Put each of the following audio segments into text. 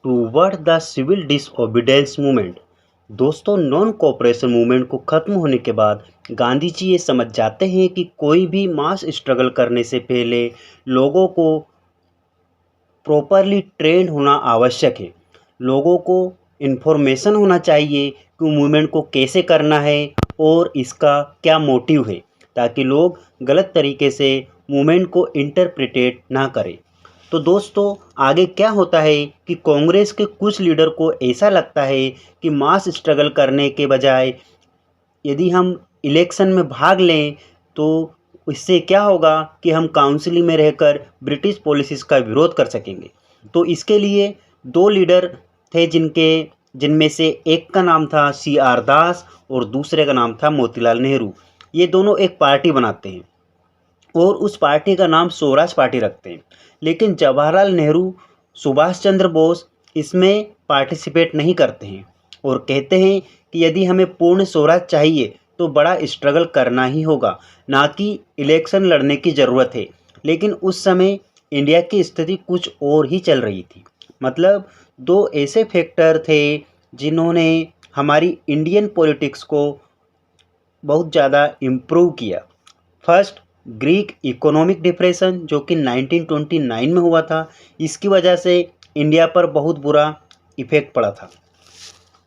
Toward the civil disobedience movement. दोस्तों, non cooperation movement को ख़त्म होने के बाद गांधी जी ये समझ जाते हैं कि कोई भी मास स्ट्रगल करने से पहले लोगों को प्रॉपरली ट्रेंड होना आवश्यक है। लोगों को इन्फॉर्मेशन होना चाहिए कि मूवमेंट को कैसे करना है और इसका क्या मोटिव है, ताकि लोग गलत तरीके से मूवमेंट को इंटरप्रिटेट ना करें। तो दोस्तों, आगे क्या होता है कि कांग्रेस के कुछ लीडर को ऐसा लगता है कि मास स्ट्रगल करने के बजाय यदि हम इलेक्शन में भाग लें तो इससे क्या होगा कि हम काउंसिल में रहकर ब्रिटिश पॉलिसीज़ का विरोध कर सकेंगे। तो इसके लिए दो लीडर थे जिनमें से एक का नाम था CR दास और दूसरे का नाम था मोतीलाल नेहरू। ये दोनों एक पार्टी बनाते हैं और उस पार्टी का नाम स्वराज पार्टी रखते हैं। लेकिन जवाहरलाल नेहरू, सुभाष चंद्र बोस इसमें पार्टिसिपेट नहीं करते हैं और कहते हैं कि यदि हमें पूर्ण स्वराज चाहिए तो बड़ा स्ट्रगल करना ही होगा, ना कि इलेक्शन लड़ने की ज़रूरत है। लेकिन उस समय इंडिया की स्थिति कुछ और ही चल रही थी। मतलब दो ऐसे फैक्टर थे जिन्होंने हमारी इंडियन पॉलिटिक्स को बहुत ज़्यादा इम्प्रूव किया। फर्स्ट, ग्रीक इकोनॉमिक डिप्रेशन जो कि 1929 में हुआ था। इसकी वजह से इंडिया पर बहुत बुरा इफ़ेक्ट पड़ा था।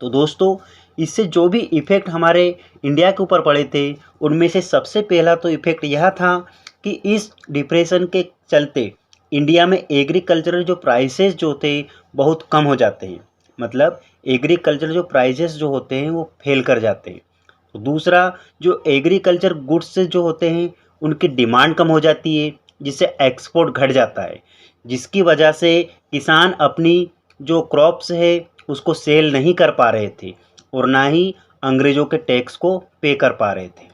तो दोस्तों, इससे जो भी इफ़ेक्ट हमारे इंडिया के ऊपर पड़े थे उनमें से सबसे पहला तो इफ़ेक्ट यह था कि इस डिप्रेशन के चलते इंडिया में एग्रीकल्चरल जो प्राइसेस जो थे बहुत कम हो जाते हैं। मतलब एग्रीकल्चर जो प्राइसेस जो होते हैं वो फेल कर जाते हैं। तो दूसरा, जो एग्रीकल्चर गुड्स जो होते हैं उनकी डिमांड कम हो जाती है, जिससे एक्सपोर्ट घट जाता है, जिसकी वजह से किसान अपनी जो क्रॉप्स है उसको सेल नहीं कर पा रहे थे और ना ही अंग्रेज़ों के टैक्स को पे कर पा रहे थे।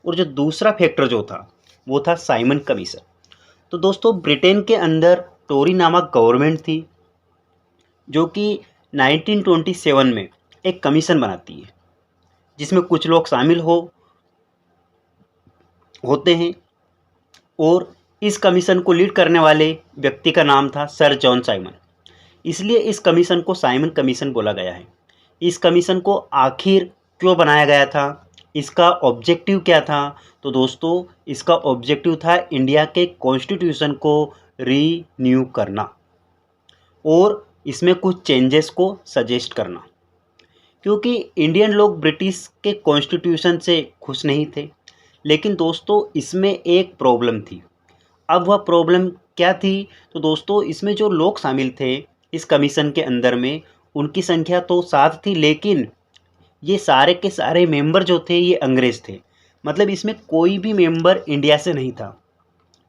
और जो दूसरा फैक्टर जो था वो था साइमन कमीशन। तो दोस्तों, ब्रिटेन के अंदर टोरी नामक गवर्नमेंट थी जो कि 1927 में एक कमीशन बनाती है जिसमें कुछ लोग शामिल होते हैं और इस कमीशन को लीड करने वाले व्यक्ति का नाम था सर जॉन साइमन। इसलिए इस कमीशन को साइमन कमीशन बोला गया है। इस कमीशन को आखिर क्यों बनाया गया था, इसका ऑब्जेक्टिव क्या था? तो दोस्तों, इसका ऑब्जेक्टिव था इंडिया के कॉन्स्टिट्यूशन को रीन्यू करना और इसमें कुछ चेंजेस को सजेस्ट करना, क्योंकि इंडियन लोग ब्रिटिश के कॉन्स्टिट्यूशन से खुश नहीं थे। लेकिन दोस्तों, इसमें एक प्रॉब्लम थी। अब वह प्रॉब्लम क्या थी? तो दोस्तों, इसमें जो लोग शामिल थे इस कमीशन के अंदर में उनकी संख्या तो 7 थी, लेकिन ये सारे के सारे मेंबर जो थे ये अंग्रेज़ थे। मतलब इसमें कोई भी मेंबर इंडिया से नहीं था।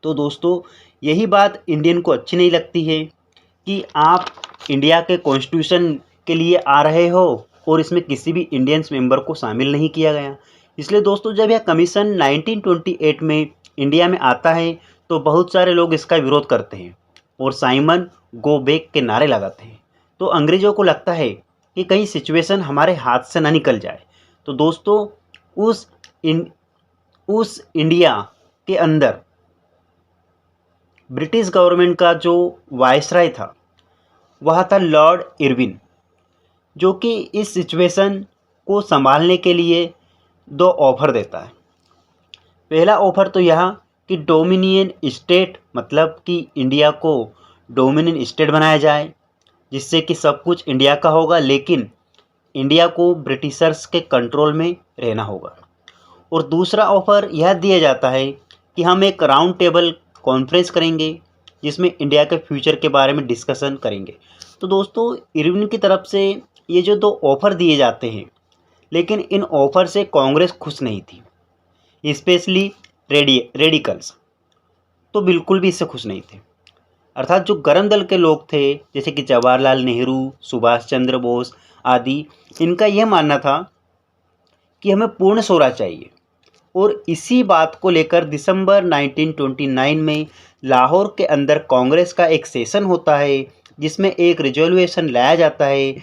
तो दोस्तों, यही बात इंडियन को अच्छी नहीं लगती है कि आप इंडिया के कॉन्स्टिट्यूशन के लिए आ रहे हो और इसमें किसी भी इंडियंस मेंबर को शामिल नहीं किया गया। इसलिए दोस्तों, जब यह कमीशन 1928 में इंडिया में आता है तो बहुत सारे लोग इसका विरोध करते हैं और साइमन गो बैक के नारे लगाते हैं। तो अंग्रेज़ों को लगता है कि कहीं सिचुएशन हमारे हाथ से ना निकल जाए। तो दोस्तों, उस इंडिया के अंदर ब्रिटिश गवर्नमेंट का जो वायसराय था वह था लॉर्ड इरविन, जो कि इस सिचुएशन को संभालने के लिए दो ऑफ़र देता है। पहला ऑफ़र तो यह कि डोमिनियन स्टेट, मतलब कि इंडिया को डोमिनियन स्टेट बनाया जाए जिससे कि सब कुछ इंडिया का होगा, लेकिन इंडिया को ब्रिटिशर्स के कंट्रोल में रहना होगा। और दूसरा ऑफ़र यह दिया जाता है कि हम एक राउंड टेबल कॉन्फ्रेंस करेंगे जिसमें इंडिया के फ्यूचर के बारे में डिस्कशन करेंगे। तो दोस्तों, इरविन की तरफ से ये जो दो ऑफ़र दिए जाते हैं, लेकिन इन ऑफ़र से कांग्रेस खुश नहीं थी, स्पेशली रेडिकल्स तो बिल्कुल भी इससे खुश नहीं थे। अर्थात जो गरम दल के लोग थे जैसे कि जवाहरलाल नेहरू, सुभाष चंद्र बोस आदि, इनका यह मानना था कि हमें पूर्ण स्वराज चाहिए। और इसी बात को लेकर दिसंबर 1929 में लाहौर के अंदर कांग्रेस का एक सेशन होता है जिसमें एक रिजोल्यूशन लाया जाता है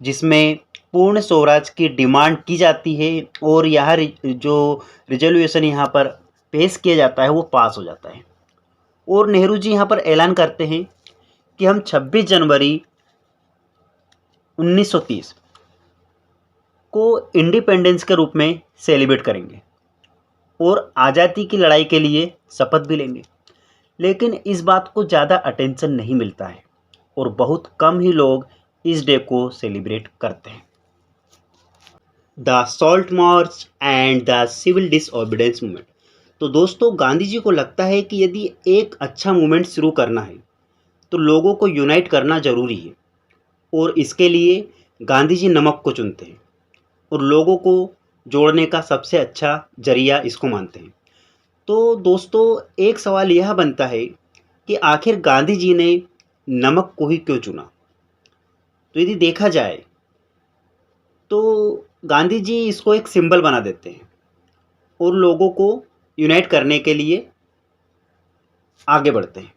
जिसमें पूर्ण स्वराज की डिमांड की जाती है और यह जो रिजोल्यूशन यहाँ पर पेश किया जाता है वो पास हो जाता है। और नेहरू जी यहाँ पर ऐलान करते हैं कि हम 26 जनवरी 1930 को इंडिपेंडेंस के रूप में सेलिब्रेट करेंगे और आज़ादी की लड़ाई के लिए शपथ भी लेंगे। लेकिन इस बात को ज़्यादा अटेंशन नहीं मिलता है और बहुत कम ही लोग इस डे को सेलिब्रेट करते हैं। The salt march and the civil disobedience movement. तो दोस्तों, गांधी जी को लगता है कि यदि एक अच्छा मूवमेंट शुरू करना है तो लोगों को यूनाइट करना ज़रूरी है और इसके लिए गांधी जी नमक को चुनते हैं और लोगों को जोड़ने का सबसे अच्छा जरिया इसको मानते हैं। तो दोस्तों, एक सवाल यह बनता है कि आखिर गांधी जी ने नमक को ही क्यों चुना? तो यदि देखा जाए तो गांधी जी इसको एक सिंबल बना देते हैं और लोगों को यूनाइट करने के लिए आगे बढ़ते हैं।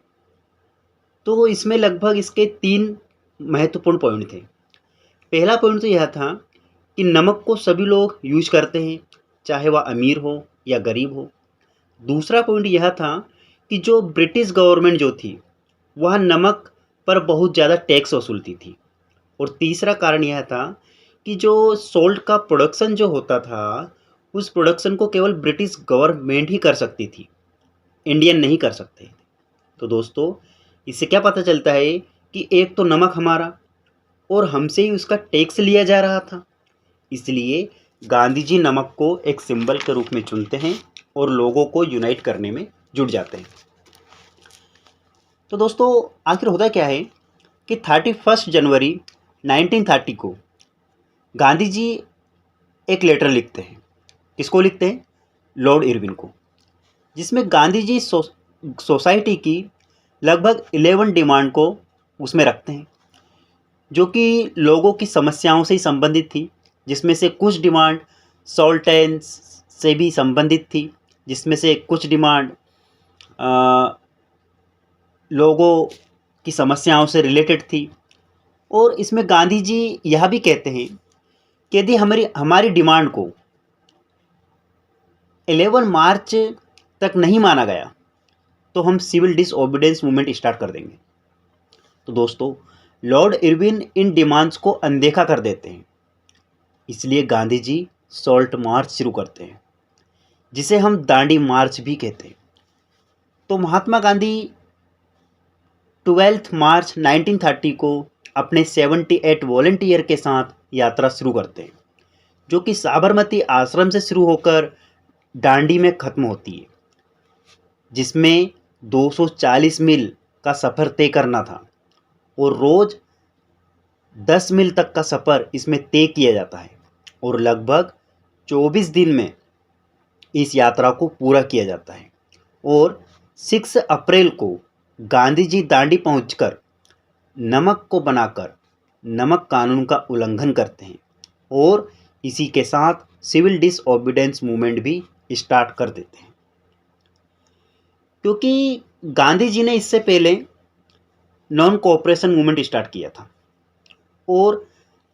तो इसमें लगभग इसके 3 महत्वपूर्ण पॉइंट थे। पहला पॉइंट तो यह था कि नमक को सभी लोग यूज करते हैं, चाहे वह अमीर हो या गरीब हो। दूसरा पॉइंट यह था कि जो ब्रिटिश गवर्नमेंट जो थी वह नमक पर बहुत ज़्यादा टैक्स वसूलती थी। और तीसरा कारण यह था कि जो सॉल्ट का प्रोडक्शन जो होता था उस प्रोडक्शन को केवल ब्रिटिश गवर्नमेंट ही कर सकती थी, इंडियन नहीं कर सकते। तो दोस्तों, इससे क्या पता चलता है कि एक तो नमक हमारा और हमसे ही उसका टैक्स लिया जा रहा था। इसलिए गांधी जी नमक को एक सिंबल के रूप में चुनते हैं और लोगों को यूनाइट करने में जुट जाते हैं। तो दोस्तों, आखिर होता क्या है कि 31 जनवरी 1930 को गांधी जी एक लेटर लिखते हैं। किसको लिखते हैं? लॉर्ड इरविन को, जिसमें गांधी जी सोसाइटी की लगभग 11 डिमांड को उसमें रखते हैं, जो कि लोगों की समस्याओं से ही संबंधित थी। जिसमें से कुछ डिमांड सॉल्टेंस से भी संबंधित थी, जिसमें से कुछ डिमांड लोगों की समस्याओं से रिलेटेड थी। और इसमें गांधी जी यह भी कहते हैं कि यदि हमारी डिमांड को 11 मार्च तक नहीं माना गया तो हम सिविल डिसओबीडियंस मूवमेंट स्टार्ट कर देंगे। तो दोस्तों, लॉर्ड इरविन इन डिमांड्स को अनदेखा कर देते हैं। इसलिए गांधी जी सॉल्ट मार्च शुरू करते हैं, जिसे हम दांडी मार्च भी कहते हैं। तो महात्मा गांधी 12 मार्च 1930 को अपने 78 वॉलंटियर के साथ यात्रा शुरू करते हैं, जो कि साबरमती आश्रम से शुरू होकर दांडी में ख़त्म होती है, जिसमें 240 मील का सफ़र तय करना था और रोज़ 10 मील तक का सफ़र इसमें तय किया जाता है और लगभग 24 दिन में इस यात्रा को पूरा किया जाता है। और 6 अप्रैल को गांधी जी दांडी पहुंचकर नमक को बनाकर नमक कानून का उल्लंघन करते हैं और इसी के साथ सिविल डिसओबीडियंस मूवमेंट भी स्टार्ट कर देते हैं। क्योंकि गांधी जी ने इससे पहले नॉन कोऑपरेशन मूवमेंट स्टार्ट किया था और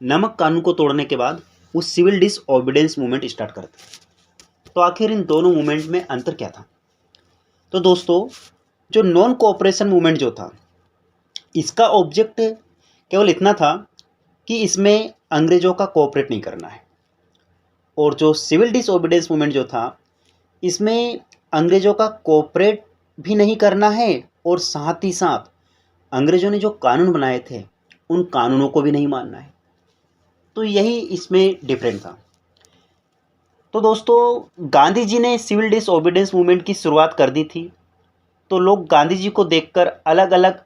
नमक कानून को तोड़ने के बाद वो सिविल डिसओबीडियंस मूवमेंट स्टार्ट करते हैं। तो आखिर इन दोनों मूवमेंट में अंतर क्या था? तो दोस्तों, जो नॉन कोऑपरेशन मूवमेंट जो था, इसका ऑब्जेक्ट केवल इतना था कि इसमें अंग्रेज़ों का कोऑपरेट नहीं करना है। और जो सिविल डिसओबीडियंस मूवमेंट जो था, इसमें अंग्रेज़ों का कोऑपरेट भी नहीं करना है और साथ ही साथ अंग्रेज़ों ने जो कानून बनाए थे उन कानूनों को भी नहीं मानना है। तो यही इसमें डिफरेंट था। तो दोस्तों, गांधी जी ने सिविल डिसओबीडियंस मूवमेंट की शुरुआत कर दी थी। तो लोग गांधी जी को देखकर अलग अलग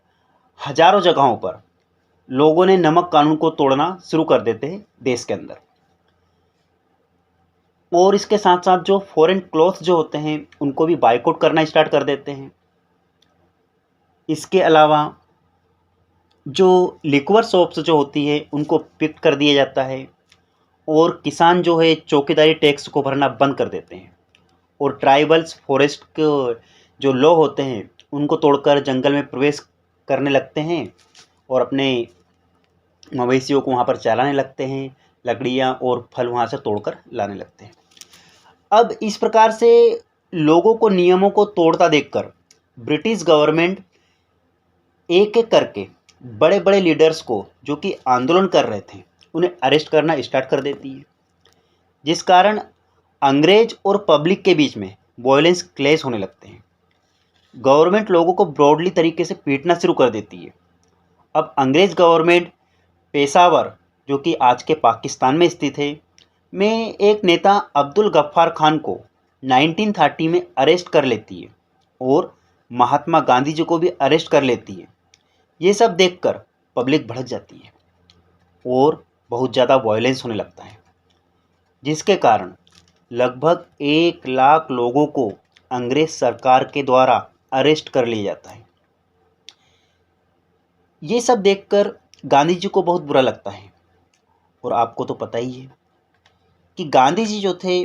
हजारों जगहों पर लोगों ने नमक कानून को तोड़ना शुरू कर देते हैं देश के अंदर। और इसके साथ साथ जो फॉरेन क्लॉथ जो होते हैं उनको भी बायकॉट करना स्टार्ट कर देते हैं। इसके अलावा जो लिक्वर शॉप्स जो होती है उनको पिक कर दिया जाता है और किसान जो है चौकीदारी टैक्स को भरना बंद कर देते हैं और ट्राइबल्स फॉरेस्ट के जो लॉ होते हैं उनको तोड़कर जंगल में प्रवेश करने लगते हैं और अपने मवेशियों को वहाँ पर चलाने लगते हैं, लकड़ियाँ और फल वहाँ से तोड़कर लाने लगते हैं। अब इस प्रकार से लोगों को नियमों को तोड़ता देखकर ब्रिटिश गवर्नमेंट एक एक करके बड़े बड़े लीडर्स को जो कि आंदोलन कर रहे थे उन्हें अरेस्ट करना स्टार्ट कर देती है, जिस कारण अंग्रेज और पब्लिक के बीच में वॉयलेंस क्लैश होने लगते हैं। गवर्नमेंट लोगों को ब्रॉडली तरीके से पीटना शुरू कर देती है। अब अंग्रेज गवर्नमेंट पेशावर, जो कि आज के पाकिस्तान में स्थित है, में एक नेता अब्दुल गफ्फार खान को 1930 में अरेस्ट कर लेती है और महात्मा गांधी जी को भी अरेस्ट कर लेती है। ये सब देखकर पब्लिक भड़क जाती है और बहुत ज़्यादा वायलेंस होने लगता है, जिसके कारण लगभग 1 लाख लोगों को अंग्रेज सरकार के द्वारा अरेस्ट कर लिया जाता है। ये सब देखकर गांधी जी को बहुत बुरा लगता है। और आपको तो पता ही है कि गांधी जी जो थे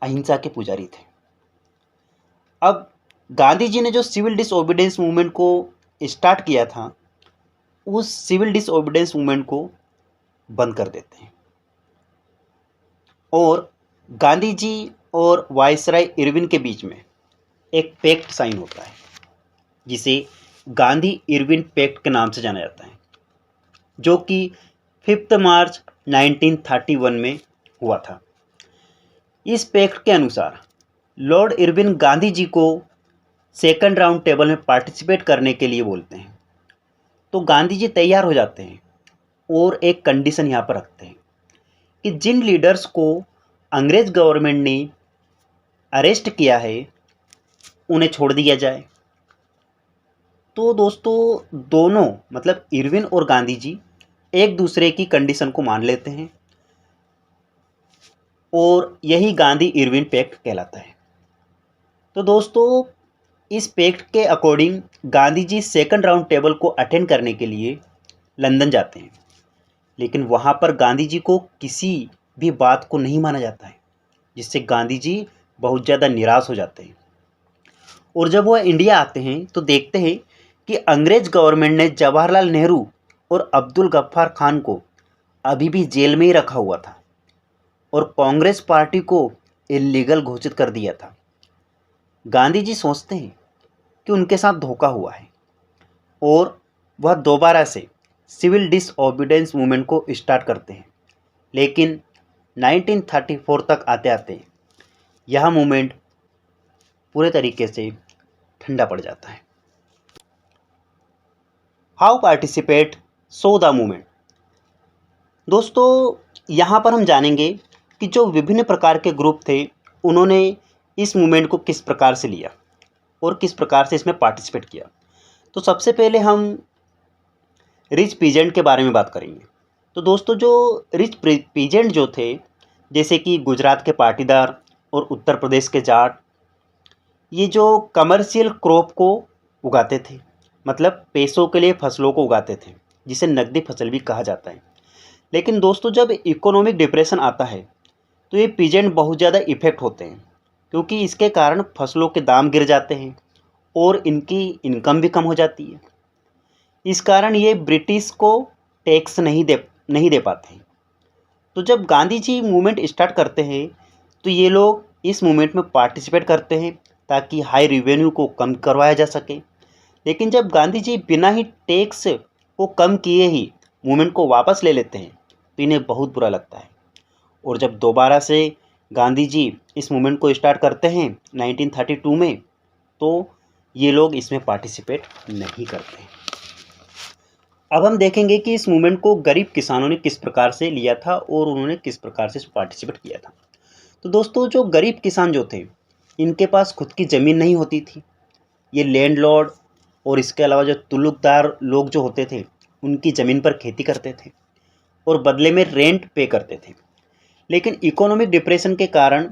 अहिंसा के पुजारी थे। अब गांधी जी ने जो सिविल डिसओबीडियंस मूवमेंट को स्टार्ट किया था, उस सिविल डिसओबीडियंस मूवमेंट को बंद कर देते हैं और गांधी जी और वायसराय इरविन के बीच में एक पैक्ट साइन होता है, जिसे गांधी इरविन पैक्ट के नाम से जाना जाता है, जो कि 5 मार्च 1931 में हुआ था। इस पैक्ट के अनुसार लॉर्ड इरविन गांधी जी को सेकंड राउंड टेबल में पार्टिसिपेट करने के लिए बोलते हैं। तो गांधी जी तैयार हो जाते हैं और एक कंडीशन यहाँ पर रखते हैं कि जिन लीडर्स को अंग्रेज गवर्नमेंट ने अरेस्ट किया है उन्हें छोड़ दिया जाए। तो दोस्तों दोनों मतलब इरविन और गांधी जी एक दूसरे की कंडीशन को मान लेते हैं और यही गांधी इरविन पैक्ट कहलाता है। तो दोस्तों इस पैक्ट के according Gandhi ji second round table को अटेंड करने के लिए लंदन जाते हैं, लेकिन वहाँ पर गांधी जी को किसी भी बात को नहीं माना जाता है, जिससे गांधी जी बहुत ज़्यादा निराश हो जाते हैं। और जब वह इंडिया आते हैं तो देखते हैं कि अंग्रेज गवर्नमेंट ने जवाहरलाल नेहरू और अब्दुल गफ्फार खान को अभी भी जेल में ही रखा हुआ था और कांग्रेस पार्टी को इल्लीगल घोषित कर दिया था। गांधी जी सोचते हैं कि उनके साथ धोखा हुआ है और वह दोबारा से सिविल डिसओबीडियंस मूवमेंट को स्टार्ट करते हैं, लेकिन 1934 तक आते आते यह मूवमेंट पूरे तरीके से ठंडा पड़ जाता है। How participate so the movement. दोस्तों यहाँ पर हम जानेंगे कि जो विभिन्न प्रकार के ग्रुप थे उन्होंने इस मूवमेंट को किस प्रकार से लिया और किस प्रकार से इसमें पार्टिसिपेट किया। तो सबसे पहले हम रिच पीजेंट के बारे में बात करेंगे। तो दोस्तों जो रिच पीजेंट जो थे, जैसे कि गुजरात के पाटीदार और उत्तर प्रदेश के जाट, ये जो कमर्शियल क्रॉप को उगाते थे, मतलब पैसों के लिए फसलों को उगाते थे, जिसे नकदी फसल भी कहा जाता है। लेकिन दोस्तों जब इकोनॉमिक डिप्रेशन आता है तो ये पीजेंट बहुत ज़्यादा इफ़ेक्ट होते हैं, क्योंकि इसके कारण फसलों के दाम गिर जाते हैं और इनकी इनकम भी कम हो जाती है। इस कारण ये ब्रिटिश को टैक्स नहीं दे पाते हैं। तो जब गांधी जी मूवमेंट स्टार्ट करते हैं तो ये लोग इस मूवमेंट में पार्टिसिपेट करते हैं ताकि हाई रेवेन्यू को कम करवाया जा सके। लेकिन जब गांधी जी बिना ही टैक्स को कम किए ही मूवमेंट को वापस ले लेते हैं तो इन्हें बहुत बुरा लगता है। और जब दोबारा से गांधी जी इस मूवमेंट को स्टार्ट करते हैं 1932 में, तो ये लोग इसमें पार्टिसिपेट नहीं करते हैं। अब हम देखेंगे कि इस मूवमेंट को गरीब किसानों ने किस प्रकार से लिया था और उन्होंने किस प्रकार से पार्टिसिपेट किया था। तो दोस्तों जो गरीब किसान जो थे, इनके पास खुद की ज़मीन नहीं होती थी। ये लैंडलॉर्ड और इसके अलावा जो तुल्लुकदार लोग जो होते थे उनकी ज़मीन पर खेती करते थे और बदले में रेंट पे करते थे। लेकिन इकोनॉमिक डिप्रेशन के कारण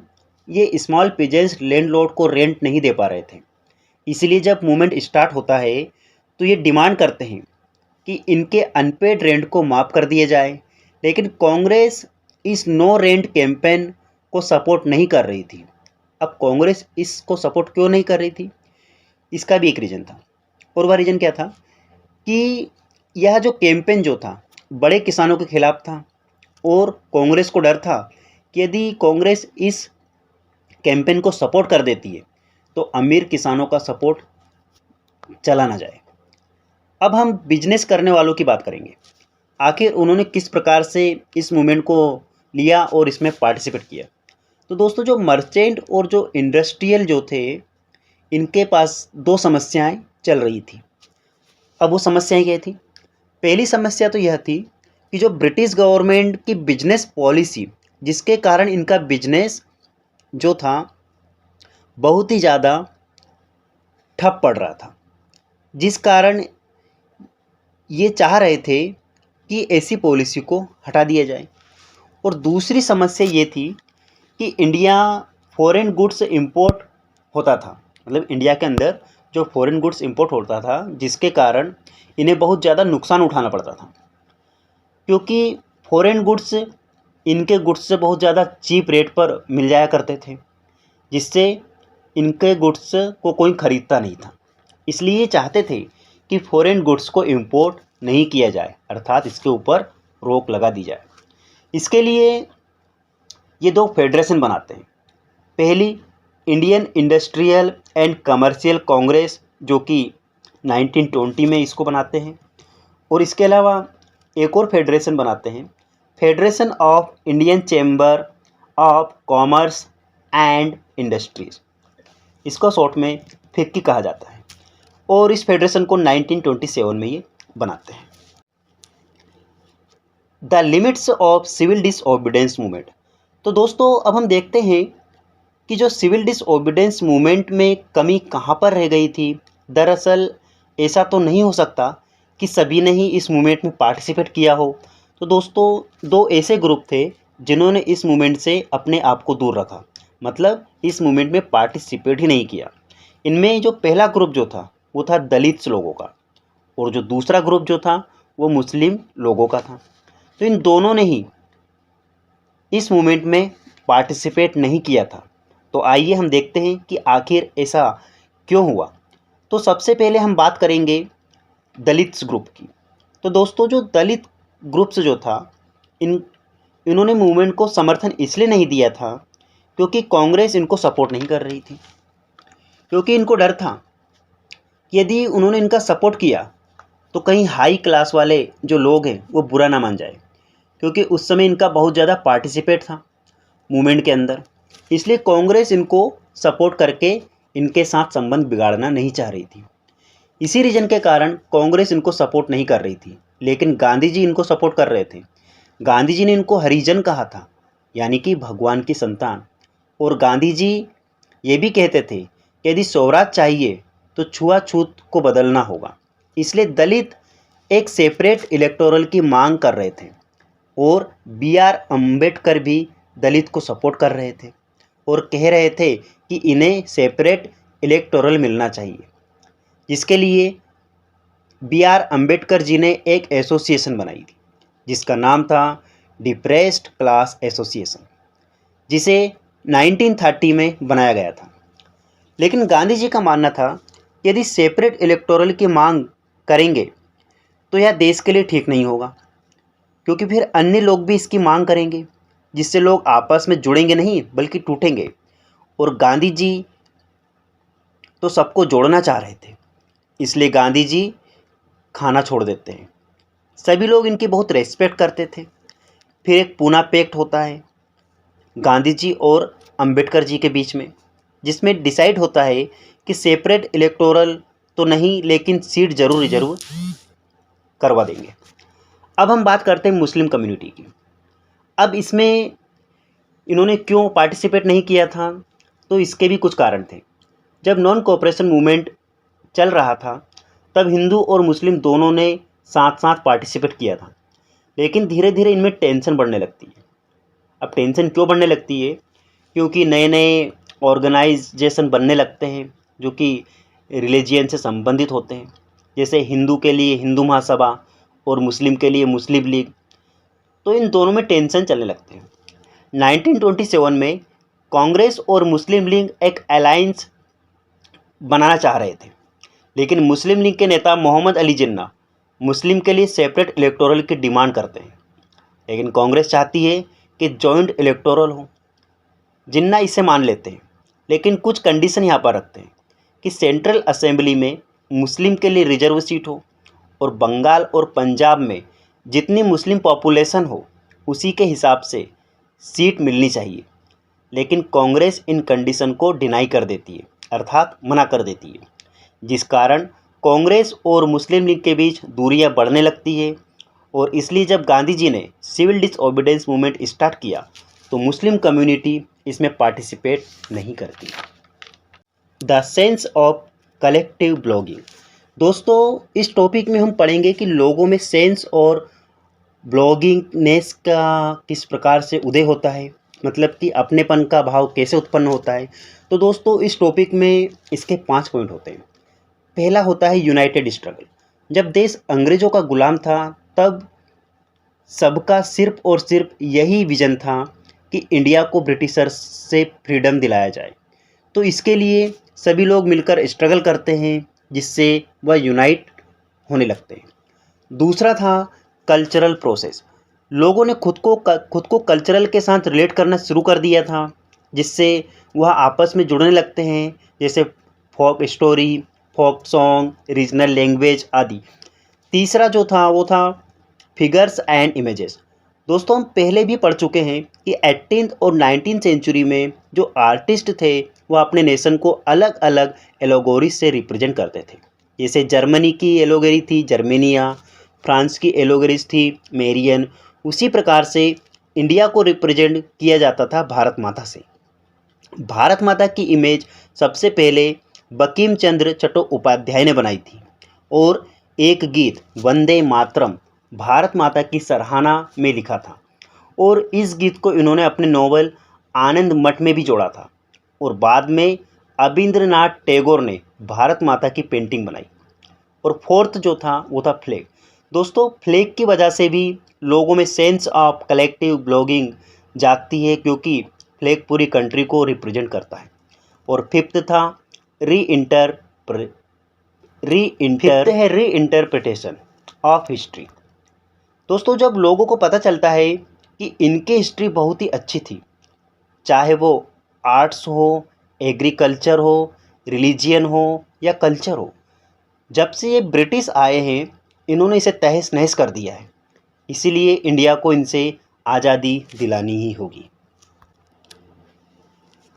ये स्मॉल पीजेंट्स लैंडलॉर्ड को रेंट नहीं दे पा रहे थे। इसलिए जब मूवमेंट स्टार्ट होता है तो ये डिमांड करते हैं कि इनके अनपेड रेंट को माफ़ कर दिया जाए। लेकिन कांग्रेस इस नो रेंट कैंपेन को सपोर्ट नहीं कर रही थी। अब कांग्रेस इसको सपोर्ट क्यों नहीं कर रही थी, इसका भी एक रीज़न था। और वह रीज़न क्या था कि यह जो कैंपेन जो था बड़े किसानों के खिलाफ था और कांग्रेस को डर था कि यदि कांग्रेस इस कैंपेन को सपोर्ट कर देती है तो अमीर किसानों का सपोर्ट चला ना जाए। अब हम बिजनेस करने वालों की बात करेंगे। आखिर उन्होंने किस प्रकार से इस मूवमेंट को लिया और इसमें पार्टिसिपेट किया। तो दोस्तों, जो मर्चेंट और जो इंडस्ट्रियल जो थे, इनके पास दो समस्याएं चल रही थी। अब वो समस्याएं क्या थी? पहली समस्या तो यह थी कि जो ब्रिटिश गवर्नमेंट की बिजनेस पॉलिसी, जिसके कारण इनका बिजनेस जो था बहुत ही ज़्यादा ठप पड़ रहा था, जिस कारण ये चाह रहे थे कि ऐसी पॉलिसी को हटा दिया जाए। और दूसरी समस्या ये थी कि इंडिया फॉरेन गुड्स इंपोर्ट होता था, मतलब इंडिया के अंदर जो फॉरेन गुड्स इंपोर्ट होता था, जिसके कारण इन्हें बहुत ज़्यादा नुकसान उठाना पड़ता था, क्योंकि फॉरेन गुड्स इनके गुड्स से बहुत ज़्यादा चीप रेट पर मिल जाया करते थे, जिससे इनके गुड्स को कोई ख़रीदता नहीं था। इसलिए ये चाहते थे कि फॉरेन गुड्स को इंपोर्ट नहीं किया जाए, अर्थात इसके ऊपर रोक लगा दी जाए। इसके लिए ये दो फेडरेशन बनाते हैं। पहली Indian industrial and commercial Congress, जो कि 1920 में इसको बनाते हैं, और इसके अलावा एक और फेडरेशन बनाते हैं, federation of Indian chamber of commerce and industries. इसको शॉर्ट में फिक्की कहा जाता है, और इस फेडरेशन को 1927 में ये बनाते हैं। The limits of civil disobedience movement. तो दोस्तों, अब हम देखते हैं कि जो सिविल डिसओबीडेंस मूवमेंट में कमी कहाँ पर रह गई थी। दरअसल ऐसा तो नहीं हो सकता कि सभी ने ही इस मूवमेंट में पार्टिसिपेट किया हो। तो दोस्तों, दो ऐसे ग्रुप थे जिन्होंने इस मूवमेंट से अपने आप को दूर रखा, मतलब इस मूवमेंट में पार्टिसिपेट ही नहीं किया। इनमें जो पहला ग्रुप जो था वो था दलित लोगों का, और जो दूसरा ग्रुप जो था वो मुस्लिम लोगों का था। तो इन दोनों ने ही इस मूवमेंट में पार्टिसिपेट नहीं किया था। तो आइए हम देखते हैं कि आखिर ऐसा क्यों हुआ। तो सबसे पहले हम बात करेंगे दलित ग्रुप की। तो दोस्तों, जो दलित ग्रुप्स जो था, इन्होंने मूवमेंट को समर्थन इसलिए नहीं दिया था क्योंकि कांग्रेस इनको सपोर्ट नहीं कर रही थी, क्योंकि इनको डर था कि यदि उन्होंने इनका सपोर्ट किया तो कहीं हाई क्लास वाले जो लोग हैं वो बुरा ना मान जाए, क्योंकि उस समय इनका बहुत ज़्यादा पार्टिसिपेट था मूवमेंट के अंदर। इसलिए कांग्रेस इनको सपोर्ट करके इनके साथ संबंध बिगाड़ना नहीं चाह रही थी। इसी रीजन के कारण कांग्रेस इनको सपोर्ट नहीं कर रही थी, लेकिन गांधी जी इनको सपोर्ट कर रहे थे। गांधी जी ने इनको हरिजन कहा था, यानी कि भगवान की संतान। और गांधी जी ये भी कहते थे कि यदि स्वराज चाहिए तो छुआछूत को बदलना होगा। इसलिए दलित एक सेपरेट इलेक्टोरल की मांग कर रहे थे, और B.R. अम्बेडकर भी दलित को सपोर्ट कर रहे थे और कह रहे थे कि इन्हें सेपरेट इलेक्टोरल मिलना चाहिए, जिसके लिए B.R. अम्बेडकर जी ने एक एसोसिएशन बनाई थी जिसका नाम था डिप्रेस्ड क्लास एसोसिएशन, जिसे 1930 में बनाया गया था। लेकिन गांधी जी का मानना था यदि सेपरेट इलेक्टोरल की मांग करेंगे तो यह देश के लिए ठीक नहीं होगा, क्योंकि फिर अन्य लोग भी इसकी मांग करेंगे, जिससे लोग आपस में जुड़ेंगे नहीं बल्कि टूटेंगे। और गांधी जी तो सबको जोड़ना चाह रहे थे, इसलिए गांधी जी खाना छोड़ देते हैं। सभी लोग इनकी बहुत रेस्पेक्ट करते थे। फिर एक पूना पैक्ट होता है गांधी जी और अंबेडकर जी के बीच में, जिसमें डिसाइड होता है कि सेपरेट इलेक्टोरल तो नहीं, लेकिन सीट जरूर रिजर्व करवा देंगे। अब हम बात करते हैं मुस्लिम कम्युनिटी की। अब इसमें इन्होंने क्यों पार्टिसिपेट नहीं किया था, तो इसके भी कुछ कारण थे। जब नॉन कोऑपरेशन मूवमेंट चल रहा था तब हिंदू और मुस्लिम दोनों ने साथ साथ पार्टिसिपेट किया था, लेकिन धीरे धीरे इनमें टेंशन बढ़ने लगती है। अब टेंशन क्यों बढ़ने लगती है? क्योंकि नए नए ऑर्गेनाइजेशन बनने लगते हैं जो कि रिलीजियन से संबंधित होते हैं, जैसे हिंदू के लिए हिंदू महासभा और मुस्लिम के लिए मुस्लिम लीग। तो इन दोनों में टेंशन चलने लगते हैं। 1927 में कांग्रेस और मुस्लिम लीग एक अलायंस बनाना चाह रहे थे, लेकिन मुस्लिम लीग के नेता मोहम्मद अली जिन्ना मुस्लिम के लिए सेपरेट इलेक्टोरल की डिमांड करते हैं, लेकिन कांग्रेस चाहती है कि जॉइंट इलेक्टोरल हो। जिन्ना इसे मान लेते हैं, लेकिन कुछ कंडीशन यहाँ पर रखते हैं कि सेंट्रल असेंबली में मुस्लिम के लिए रिजर्व सीट हो और बंगाल और पंजाब में जितनी मुस्लिम पॉपुलेशन हो उसी के हिसाब से सीट मिलनी चाहिए। लेकिन कांग्रेस इन कंडीशन को डिनाई कर देती है, अर्थात मना कर देती है, जिस कारण कांग्रेस और मुस्लिम लीग के बीच दूरियां बढ़ने लगती है। और इसलिए जब गांधी जी ने सिविल डिसओबीडियंस मूवमेंट स्टार्ट किया तो मुस्लिम कम्युनिटी इसमें पार्टिसिपेट नहीं करती। The sense of collective blogging. दोस्तों, इस टॉपिक में हम पढ़ेंगे कि लोगों में सेंस और ब्लॉगिंगनेस का किस प्रकार से उदय होता है, मतलब कि अपनेपन का भाव कैसे उत्पन्न होता है। तो दोस्तों, इस टॉपिक में इसके 5 पॉइंट होते हैं। पहला होता है यूनाइटेड स्ट्रगल। जब देश अंग्रेज़ों का गुलाम था तब सबका सिर्फ और सिर्फ यही विजन था कि इंडिया को ब्रिटिशर्स से फ्रीडम दिलाया जाए। तो इसके लिए सभी लोग मिलकर स्ट्रगल करते हैं, जिससे वह यूनाइट होने लगते हैं। दूसरा था कल्चरल प्रोसेस। लोगों ने खुद को कल्चरल के साथ रिलेट करना शुरू कर दिया था, जिससे वह आपस में जुड़ने लगते हैं, जैसे folk story, folk song, regional language आदि। तीसरा जो था वो था फिगर्स एंड इमेजेस। दोस्तों, हम पहले भी पढ़ चुके हैं कि 18th और 19th सेंचुरी में जो आर्टिस्ट थे वह अपने नेशन को अलग अलग एलोगोरी से रिप्रेजेंट करते थे। जैसे जर्मनी की एलोगरी थी जर्मेनिया, फ्रांस की एलोगरीज थी मेरियन। उसी प्रकार से इंडिया को रिप्रेजेंट किया जाता था भारत माता से। भारत माता की इमेज सबसे पहले बंकिम चंद्र चट्टोपाध्याय ने बनाई थी और एक गीत वंदे मातरम भारत माता की सराहना में लिखा था। और इस गीत को इन्होंने अपने नॉवल आनंद मठ में भी जोड़ा था। और बाद में अबिंद्रनाथ टैगोर ने भारत माता की पेंटिंग बनाई। और फोर्थ जो था वो था फ्लैग। दोस्तों, फ्लैग की वजह से भी लोगों में सेंस ऑफ कलेक्टिव ब्लॉगिंग जागती है, क्योंकि फ्लैग पूरी कंट्री को रिप्रेजेंट करता है। और फिफ्थ था रीइंटरप्रिटेशन ऑफ हिस्ट्री। दोस्तों, जब लोगों को पता चलता है कि इनकी हिस्ट्री बहुत ही अच्छी थी, चाहे वो आर्ट्स हो, एग्रीकल्चर हो, रिलीजियन हो या कल्चर हो, जब से ये ब्रिटिश आए हैं इन्होंने इसे तहस नहस कर दिया है। इसीलिए इंडिया को इनसे आज़ादी दिलानी ही होगी।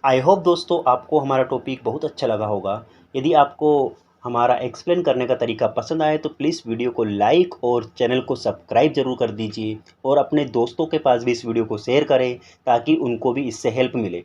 आई होप दोस्तों आपको हमारा टॉपिक बहुत अच्छा लगा होगा। यदि आपको हमारा एक्सप्लेन करने का तरीका पसंद आए तो प्लीज़ वीडियो को लाइक और चैनल को सब्सक्राइब ज़रूर कर दीजिए और अपने दोस्तों के पास भी इस वीडियो को शेयर करें ताकि उनको भी इससे हेल्प मिले।